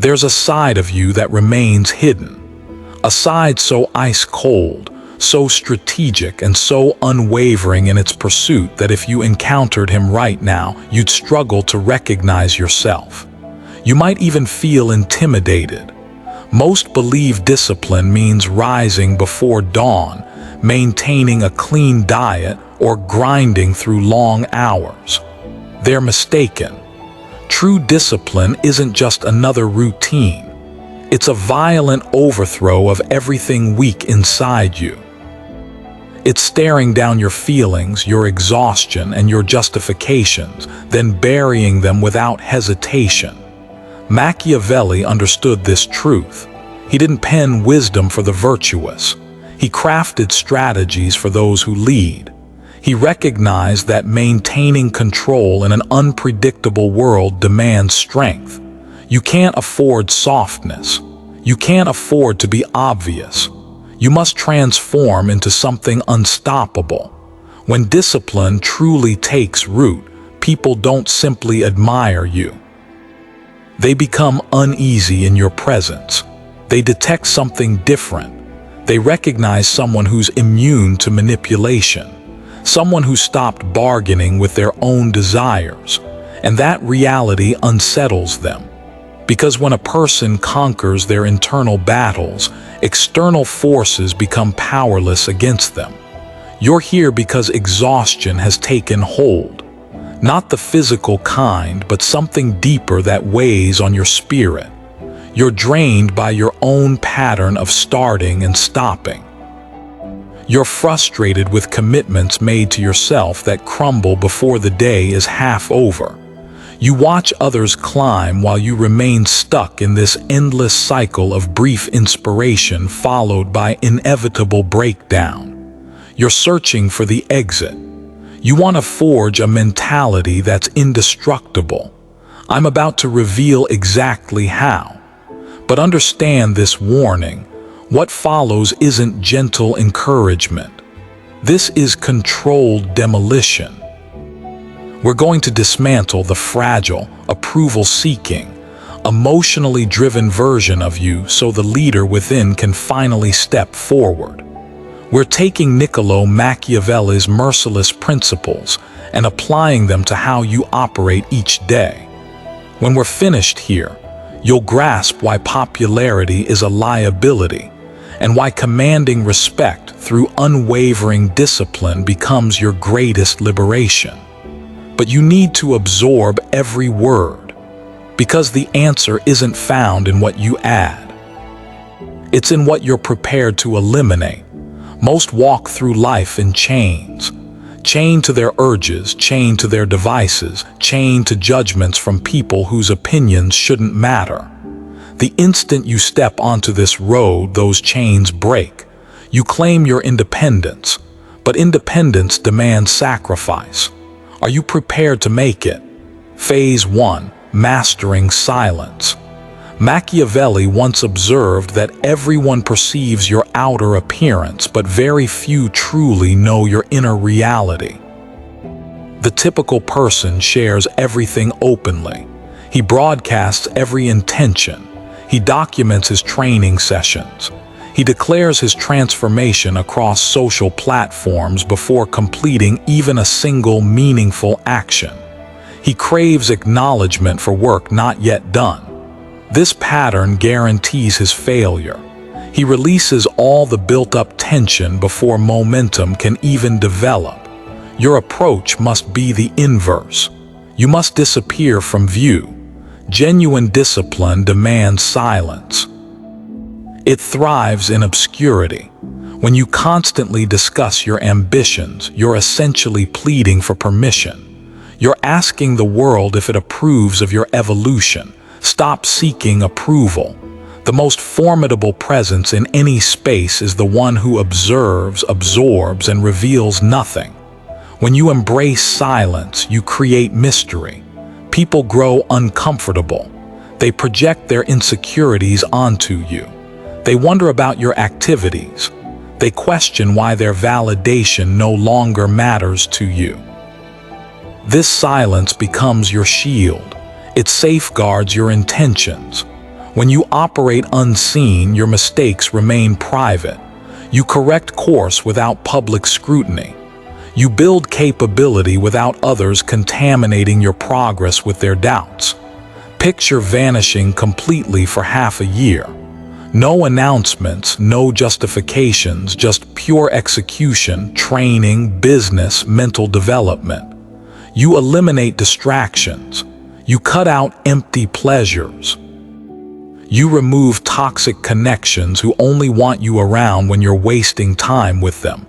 There's a side of you that remains hidden, a side so ice-cold, so strategic and so unwavering in its pursuit that if you encountered him right now, you'd struggle to recognize yourself. You might even feel intimidated. Most believe discipline means rising before dawn, maintaining a clean diet, or grinding through long hours. They're mistaken. True discipline isn't just another routine. It's a violent overthrow of everything weak inside you. It's staring down your feelings, your exhaustion, and your justifications, then burying them without hesitation. Machiavelli understood this truth. He didn't pen wisdom for the virtuous. He crafted strategies for those who lead. He recognized that maintaining control in an unpredictable world demands strength. You can't afford softness. You can't afford to be obvious. You must transform into something unstoppable. When discipline truly takes root, people don't simply admire you. They become uneasy in your presence. They detect something different. They recognize someone who's immune to manipulation, someone who stopped bargaining with their own desires, and that reality unsettles them. Because when a person conquers their internal battles, external forces become powerless against them. You're here because exhaustion has taken hold. Not the physical kind, but something deeper that weighs on your spirit. You're drained by your own pattern of starting and stopping. You're frustrated with commitments made to yourself that crumble before the day is half over. You watch others climb while you remain stuck in this endless cycle of brief inspiration followed by inevitable breakdown. You're searching for the exit. You want to forge a mentality that's indestructible. I'm about to reveal exactly how. But understand this warning. What follows isn't gentle encouragement. This is controlled demolition. We're going to dismantle the fragile, approval-seeking, emotionally driven version of you so the leader within can finally step forward. We're taking Niccolò Machiavelli's merciless principles and applying them to how you operate each day. When we're finished here, you'll grasp why popularity is a liability and why commanding respect through unwavering discipline becomes your greatest liberation. But you need to absorb every word, because the answer isn't found in what you add. It's in what you're prepared to eliminate. Most walk through life in chains. Chained to their urges, chained to their devices, chained to judgments from people whose opinions shouldn't matter. The instant you step onto this road, those chains break. You claim your independence, but independence demands sacrifice. Are you prepared to make it? Phase 1: Mastering silence. Machiavelli once observed that everyone perceives your outer appearance, but very few truly know your inner reality. The typical person shares everything openly. He broadcasts every intention. He documents his training sessions. He declares his transformation across social platforms before completing even a single meaningful action. He craves acknowledgement for work not yet done. This pattern guarantees his failure. He releases all the built-up tension before momentum can even develop. Your approach must be the inverse. You must disappear from view. Genuine discipline demands silence. It thrives in obscurity. When you constantly discuss your ambitions, you're essentially pleading for permission. You're asking the world if it approves of your evolution. Stop seeking approval. The most formidable presence in any space is the one who observes, absorbs, and reveals nothing. When you embrace silence, you create mystery. People grow uncomfortable. They project their insecurities onto you. They wonder about your activities. They question why their validation no longer matters to you. This silence becomes your shield. It safeguards your intentions. When you operate unseen, your mistakes remain private. You correct course without public scrutiny. You build capability without others contaminating your progress with their doubts. Picture vanishing completely for half a year. No announcements, no justifications, just pure execution, training, business, mental development. You eliminate distractions. You cut out empty pleasures. You remove toxic connections who only want you around when you're wasting time with them.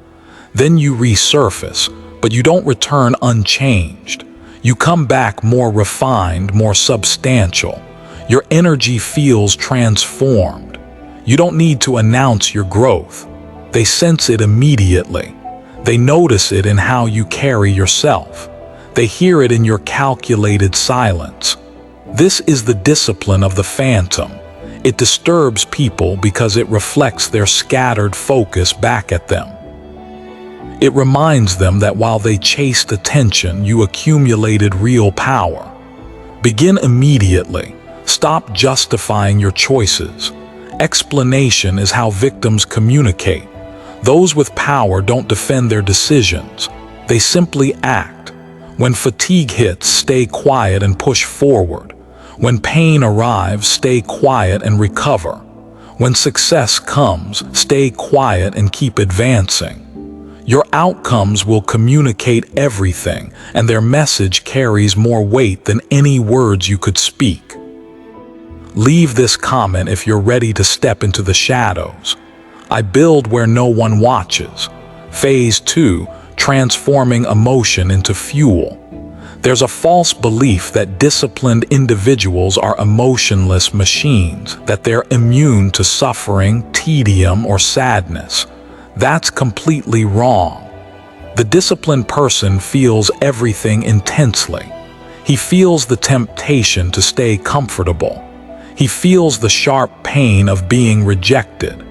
Then you resurface, but you don't return unchanged. You come back more refined, more substantial. Your energy feels transformed. You don't need to announce your growth. They sense it immediately. They notice it in how you carry yourself. They hear it in your calculated silence. This is the discipline of the phantom. It disturbs people because it reflects their scattered focus back at them. It reminds them that while they chased attention, you accumulated real power. Begin immediately. Stop justifying your choices. Explanation is how victims communicate. Those with power don't defend their decisions. They simply act. When fatigue hits, stay quiet and push forward. When pain arrives, stay quiet and recover. When success comes, stay quiet and keep advancing. Your outcomes will communicate everything, and their message carries more weight than any words you could speak. Leave this comment if you're ready to step into the shadows. I build where no one watches. Phase 2, transforming emotion into fuel. There's a false belief that disciplined individuals are emotionless machines, that they're immune to suffering, tedium, or sadness. That's completely wrong. The disciplined person feels everything intensely. He feels the temptation to stay comfortable. He feels the sharp pain of being rejected.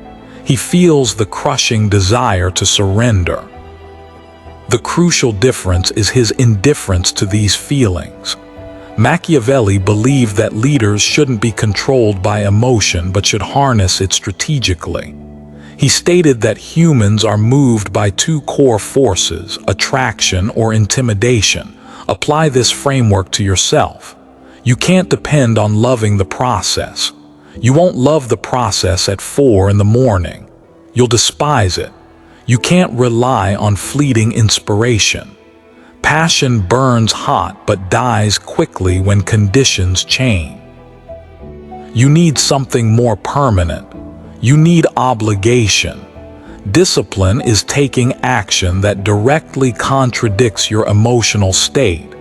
He feels the crushing desire to surrender. The crucial difference is his indifference to these feelings. Machiavelli believed that leaders shouldn't be controlled by emotion but should harness it strategically. He stated that humans are moved by two core forces, attraction or intimidation. Apply this framework to yourself. You can't depend on loving the process. You won't love the process at 4 in the morning. You'll despise it. You can't rely on fleeting inspiration. Passion burns hot but dies quickly when conditions change. You need something more permanent. You need obligation. Discipline is taking action that directly contradicts your emotional state.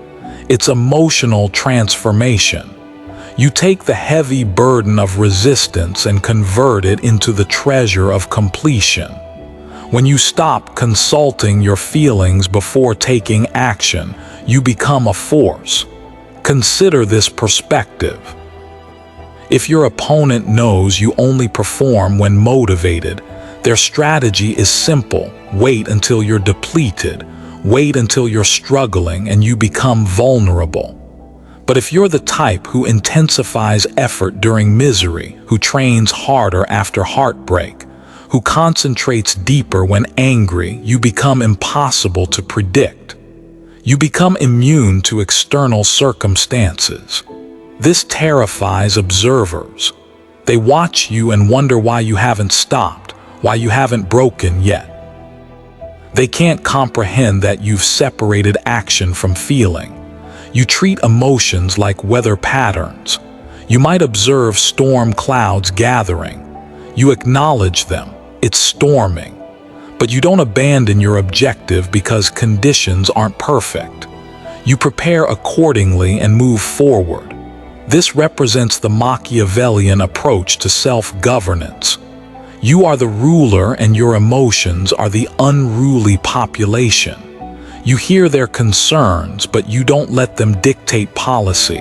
It's emotional transformation. You take the heavy burden of resistance and convert it into the treasure of completion. When you stop consulting your feelings before taking action, you become a force. Consider this perspective. If your opponent knows you only perform when motivated, their strategy is simple. Wait until you're depleted. Wait until you're struggling and you become vulnerable. But if you're the type who intensifies effort during misery, who trains harder after heartbreak, who concentrates deeper when angry, you become impossible to predict. You become immune to external circumstances. This terrifies observers. They watch you and wonder why you haven't stopped, why you haven't broken yet. They can't comprehend that you've separated action from feeling. You treat emotions like weather patterns. You might observe storm clouds gathering. You acknowledge them. It's storming. But you don't abandon your objective because conditions aren't perfect. You prepare accordingly and move forward. This represents the Machiavellian approach to self-governance. You are the ruler and your emotions are the unruly population. You hear their concerns, but you don't let them dictate policy.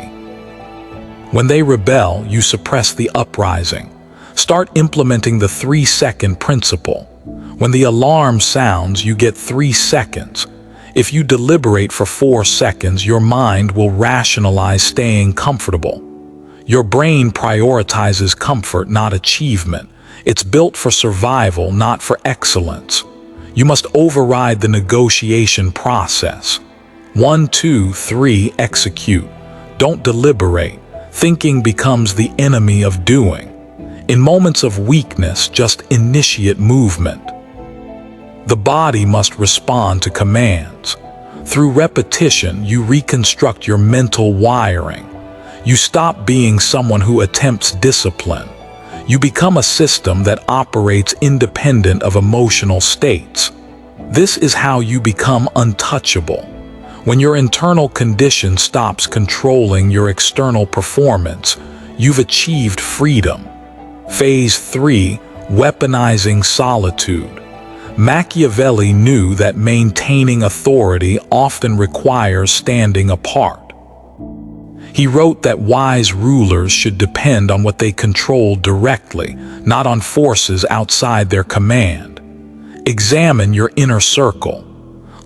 When they rebel, you suppress the uprising. Start implementing the 3-second principle. When the alarm sounds, you get 3 seconds. If you deliberate for 4 seconds, your mind will rationalize staying comfortable. Your brain prioritizes comfort, not achievement. It's built for survival, not for excellence. You must override the negotiation process. 1, 2, 3, execute. Don't deliberate. Thinking becomes the enemy of doing. In moments of weakness, just initiate movement. The body must respond to commands. Through repetition, you reconstruct your mental wiring. You stop being someone who attempts discipline. You become a system that operates independent of emotional states. This is how you become untouchable. When your internal condition stops controlling your external performance, you've achieved freedom. Phase 3, weaponizing solitude. Machiavelli knew that maintaining authority often requires standing apart. He wrote that wise rulers should depend on what they control directly, not on forces outside their command. Examine your inner circle.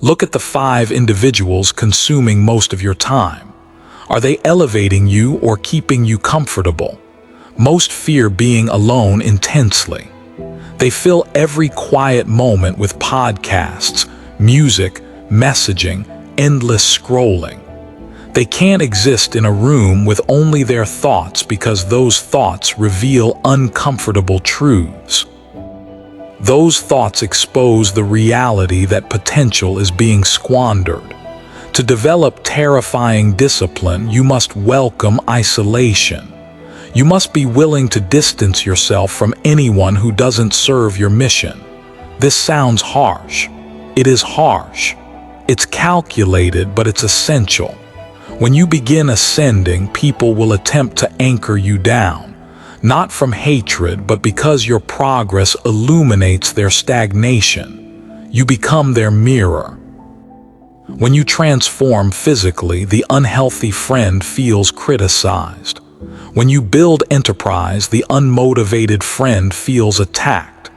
Look at the 5 individuals consuming most of your time. Are they elevating you or keeping you comfortable? Most fear being alone intensely. They fill every quiet moment with podcasts, music, messaging, endless scrolling. They can't exist in a room with only their thoughts because those thoughts reveal uncomfortable truths. Those thoughts expose the reality that potential is being squandered. To develop terrifying discipline, you must welcome isolation. You must be willing to distance yourself from anyone who doesn't serve your mission. This sounds harsh. It is harsh. It's calculated, but it's essential. When you begin ascending, people will attempt to anchor you down, not from hatred, but because your progress illuminates their stagnation. You become their mirror. When you transform physically, the unhealthy friend feels criticized. When you build enterprise, the unmotivated friend feels attacked.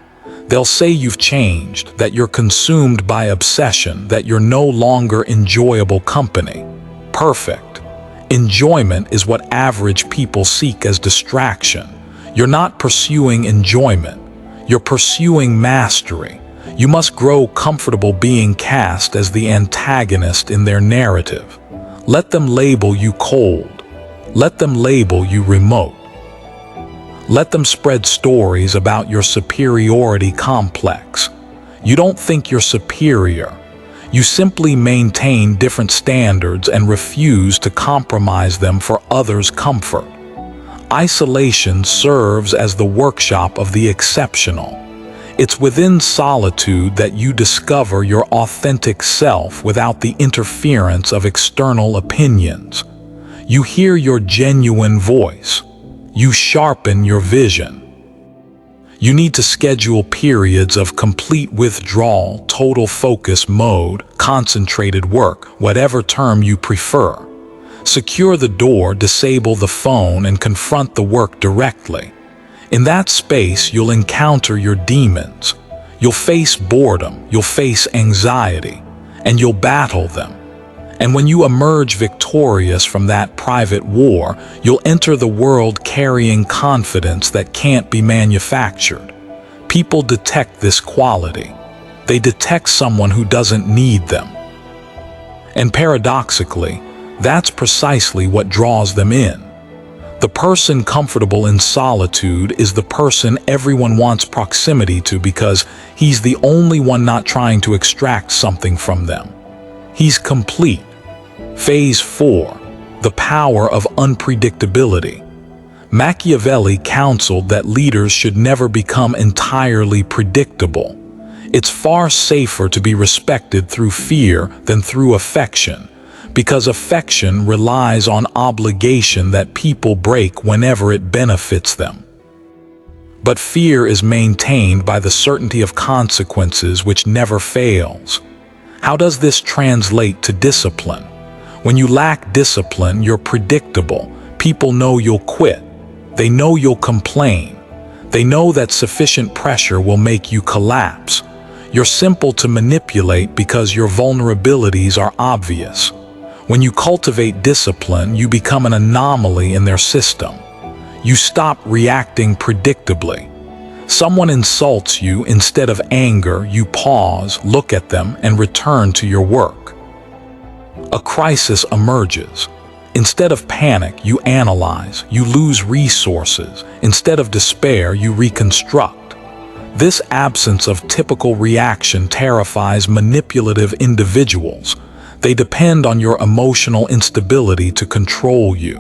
They'll say you've changed, that you're consumed by obsession, that you're no longer enjoyable company. Perfect. Enjoyment is what average people seek as distraction. You're not pursuing enjoyment. You're pursuing mastery. You must grow comfortable being cast as the antagonist in their narrative. Let them label you cold. Let them label you remote. Let them spread stories about your superiority complex. You don't think you're superior. You simply maintain different standards and refuse to compromise them for others' comfort. Isolation serves as the workshop of the exceptional. It's within solitude that you discover your authentic self without the interference of external opinions. You hear your genuine voice. You sharpen your vision. You need to schedule periods of complete withdrawal, total focus mode, concentrated work, whatever term you prefer. Secure the door, disable the phone, and confront the work directly. In that space, you'll encounter your demons. You'll face boredom, you'll face anxiety, and you'll battle them. And when you emerge victorious from that private war, you'll enter the world carrying confidence that can't be manufactured. People detect this quality. They detect someone who doesn't need them. And paradoxically, that's precisely what draws them in. The person comfortable in solitude is the person everyone wants proximity to because he's the only one not trying to extract something from them. He's complete. Phase 4, the power of unpredictability. Machiavelli counseled that leaders should never become entirely predictable. It's far safer to be respected through fear than through affection, because affection relies on obligation that people break whenever it benefits them. But fear is maintained by the certainty of consequences which never fails. How does this translate to discipline? When you lack discipline, you're predictable. People know you'll quit. They know you'll complain. They know that sufficient pressure will make you collapse. You're simple to manipulate because your vulnerabilities are obvious. When you cultivate discipline, you become an anomaly in their system. You stop reacting predictably. Someone insults you, instead of anger, you pause, look at them, and return to your work. A crisis emerges. Instead of panic, you analyze, you lose resources. Instead of despair, you reconstruct. This absence of typical reaction terrifies manipulative individuals. They depend on your emotional instability to control you.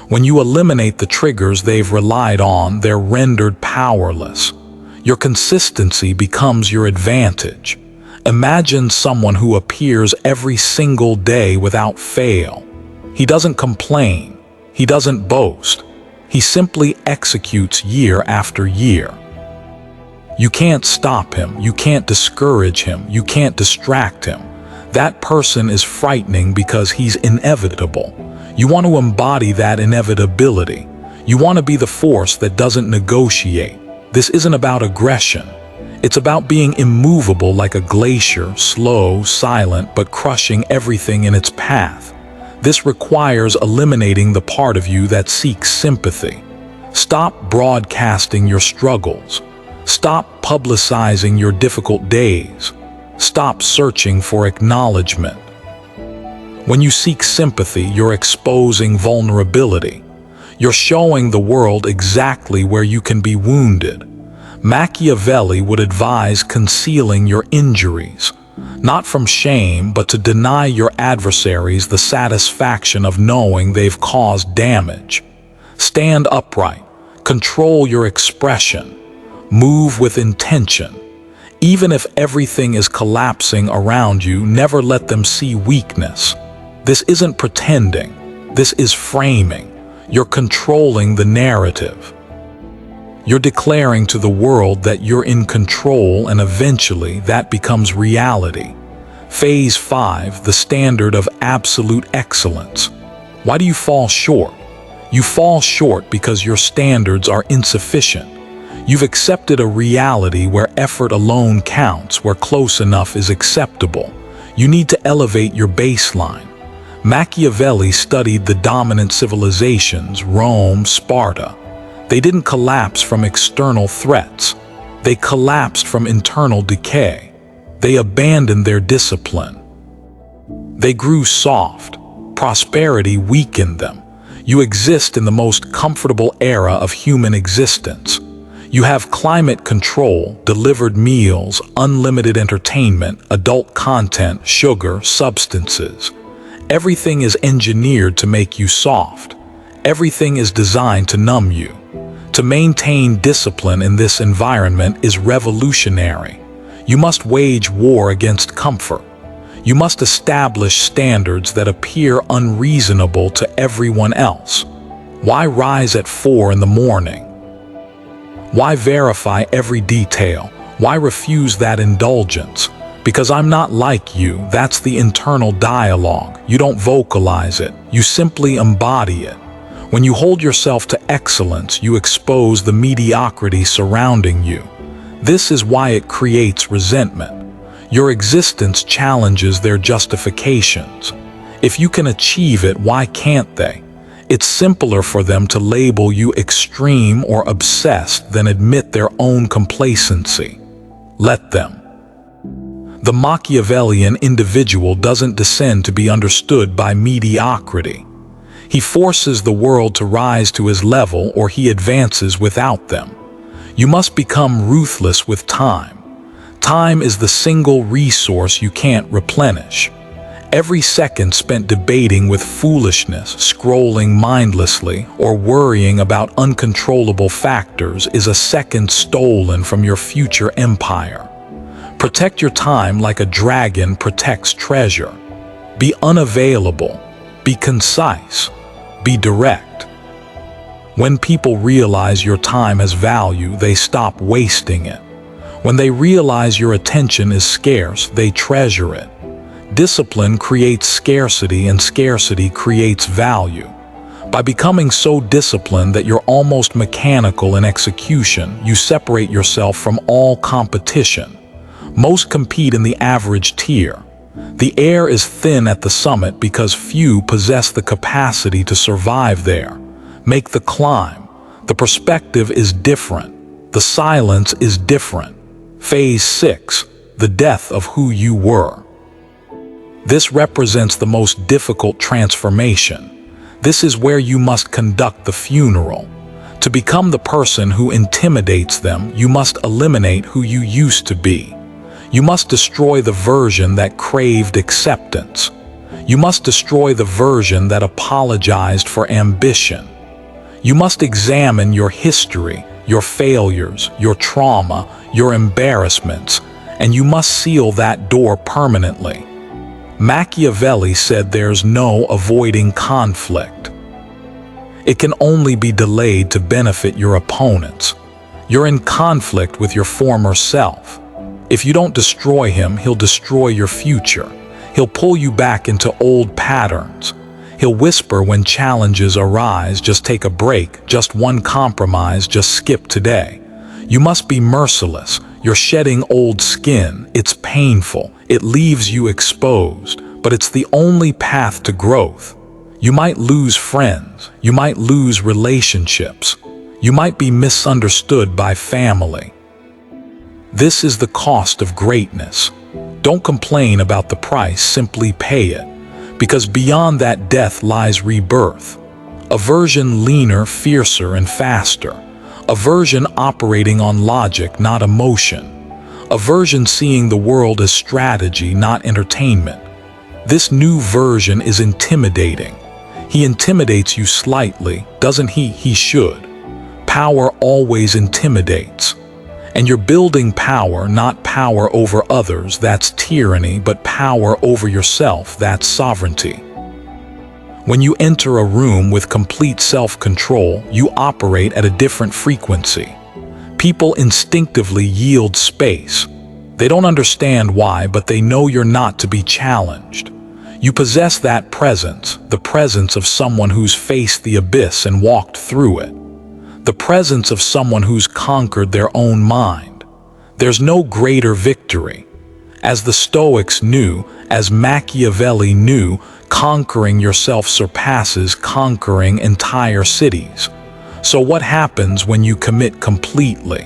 When you eliminate the triggers they've relied on, they're rendered powerless. Your consistency becomes your advantage. Imagine someone who appears every single day without fail. He doesn't complain. He doesn't boast. He simply executes year after year. You can't stop him. You can't discourage him. You can't distract him. That person is frightening because he's inevitable. You want to embody that inevitability. You want to be the force that doesn't negotiate. This isn't about aggression. It's about being immovable like a glacier, slow, silent, but crushing everything in its path. This requires eliminating the part of you that seeks sympathy. Stop broadcasting your struggles. Stop publicizing your difficult days. Stop searching for acknowledgement. When you seek sympathy, you're exposing vulnerability. You're showing the world exactly where you can be wounded. Machiavelli would advise concealing your injuries, not from shame, but to deny your adversaries the satisfaction of knowing they've caused damage. Stand upright, control your expression, move with intention. Even if everything is collapsing around you, never let them see weakness. This isn't pretending. This is framing. You're controlling the narrative. You're declaring to the world that you're in control, and eventually that becomes reality. Phase 5, the standard of absolute excellence. Why do you fall short? You fall short because your standards are insufficient. You've accepted a reality where effort alone counts, where close enough is acceptable. You need to elevate your baseline. Machiavelli studied the dominant civilizations, Rome, Sparta. They didn't collapse from external threats. They collapsed from internal decay. They abandoned their discipline. They grew soft. Prosperity weakened them. You exist in the most comfortable era of human existence. You have climate control, delivered meals, unlimited entertainment, adult content, sugar, substances. Everything is engineered to make you soft. Everything is designed to numb you. To maintain discipline in this environment is revolutionary. You must wage war against comfort. You must establish standards that appear unreasonable to everyone else. Why rise at 4 in the morning? Why verify every detail? Why refuse that indulgence? Because I'm not like you. That's the internal dialogue. You don't vocalize it. You simply embody it. When you hold yourself to excellence, you expose the mediocrity surrounding you. This is why it creates resentment. Your existence challenges their justifications. If you can achieve it, why can't they? It's simpler for them to label you extreme or obsessed than admit their own complacency. Let them. The Machiavellian individual doesn't descend to be understood by mediocrity. He forces the world to rise to his level, or he advances without them. You must become ruthless with time. Time is the single resource you can't replenish. Every second spent debating with foolishness, scrolling mindlessly, or worrying about uncontrollable factors is a second stolen from your future empire. Protect your time like a dragon protects treasure. Be unavailable. Be concise. Be direct. When people realize your time has value, they stop wasting it. When they realize your attention is scarce, they treasure it. Discipline creates scarcity, and scarcity creates value. By becoming so disciplined that you're almost mechanical in execution, you separate yourself from all competition. Most compete in the average tier. The air is thin at the summit because few possess the capacity to survive there. Make the climb. The perspective is different. The silence is different. Phase 6, the death of who you were. This represents the most difficult transformation. This is where you must conduct the funeral. To become the person who intimidates them, you must eliminate who you used to be. You must destroy the version that craved acceptance. You must destroy the version that apologized for ambition. You must examine your history, your failures, your trauma, your embarrassments, and you must seal that door permanently. Machiavelli said there's no avoiding conflict. It can only be delayed to benefit your opponents. You're in conflict with your former self. If you don't destroy him, he'll destroy your future. He'll pull you back into old patterns. He'll whisper when challenges arise, just take a break, just one compromise, just skip today. You must be merciless. You're shedding old skin. It's painful. It leaves you exposed, but it's the only path to growth. You might lose friends. You might lose relationships. You might be misunderstood by family. This is the cost of greatness. Don't complain about the price, simply pay it. Because beyond that death lies rebirth. A version leaner, fiercer, and faster. A version operating on logic, not emotion. A version seeing the world as strategy, not entertainment. This new version is intimidating. He intimidates you slightly, doesn't he? He should. Power always intimidates. And you're building power, not power over others, that's tyranny, but power over yourself, that's sovereignty. When you enter a room with complete self-control, you operate at a different frequency. People instinctively yield space. They don't understand why, but they know you're not to be challenged. You possess that presence, the presence of someone who's faced the abyss and walked through it. The presence of someone who's conquered their own mind. There's no greater victory. As the Stoics knew, as Machiavelli knew, conquering yourself surpasses conquering entire cities. So what happens when you commit completely?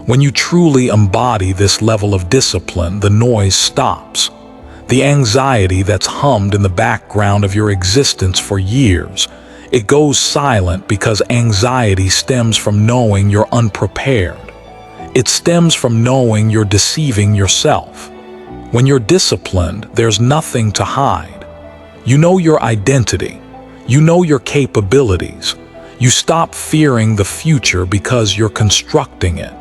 When you truly embody this level of discipline, the noise stops. The anxiety that's hummed in the background of your existence for years, it goes silent because anxiety stems from knowing you're unprepared. It stems from knowing you're deceiving yourself. When you're disciplined, there's nothing to hide. You know your identity. You know your capabilities. You stop fearing the future because you're constructing it.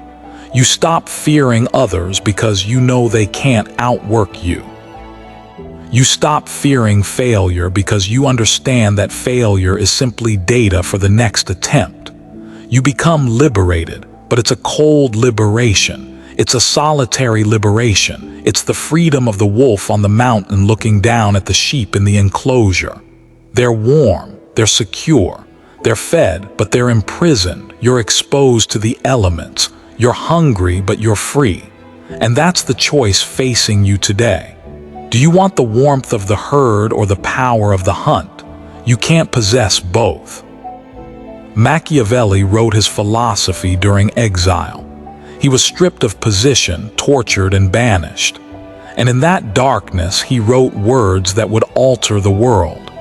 You stop fearing others because you know they can't outwork you. You stop fearing failure because you understand that failure is simply data for the next attempt. You become liberated, but it's a cold liberation. It's a solitary liberation. It's the freedom of the wolf on the mountain looking down at the sheep in the enclosure. They're warm, they're secure, they're fed, but they're imprisoned. You're exposed to the elements. You're hungry, but you're free. And that's the choice facing you today. Do you want the warmth of the herd or the power of the hunt? You can't possess both. Machiavelli wrote his philosophy during exile. He was stripped of position, tortured, and banished. And in that darkness, he wrote words that would alter the world.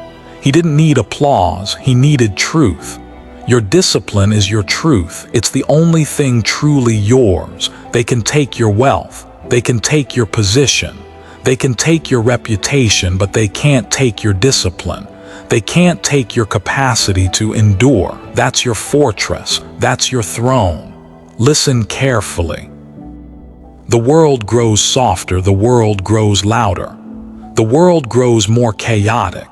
He didn't need applause, he needed truth. Your discipline is your truth. It's the only thing truly yours. They can take your wealth. They can take your position. They can take your reputation, but they can't take your discipline. They can't take your capacity to endure. That's your fortress. That's your throne. Listen carefully. The world grows softer. The world grows louder. The world grows more chaotic.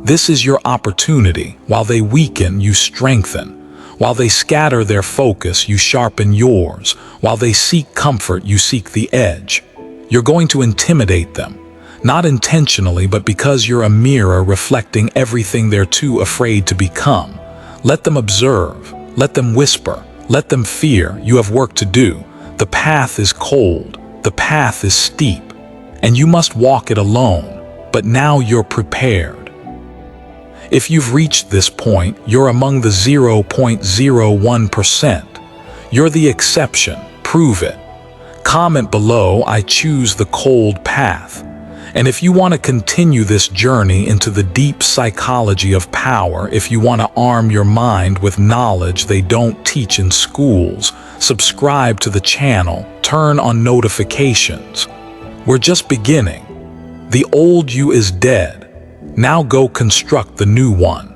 This is your opportunity. While they weaken, you strengthen. While they scatter their focus, you sharpen yours. While they seek comfort, you seek the edge. You're going to intimidate them, not intentionally, but because you're a mirror reflecting everything they're too afraid to become. Let them observe, let them whisper, let them fear. You have work to do. The path is cold, the path is steep, and you must walk it alone, but now you're prepared. If you've reached this point, you're among the 0.01%. You're the exception. Prove it. Comment below, I choose the cold path. And if you want to continue this journey into the deep psychology of power, if you want to arm your mind with knowledge they don't teach in schools, subscribe to the channel, turn on notifications. We're just beginning. The old you is dead. Now go construct the new one.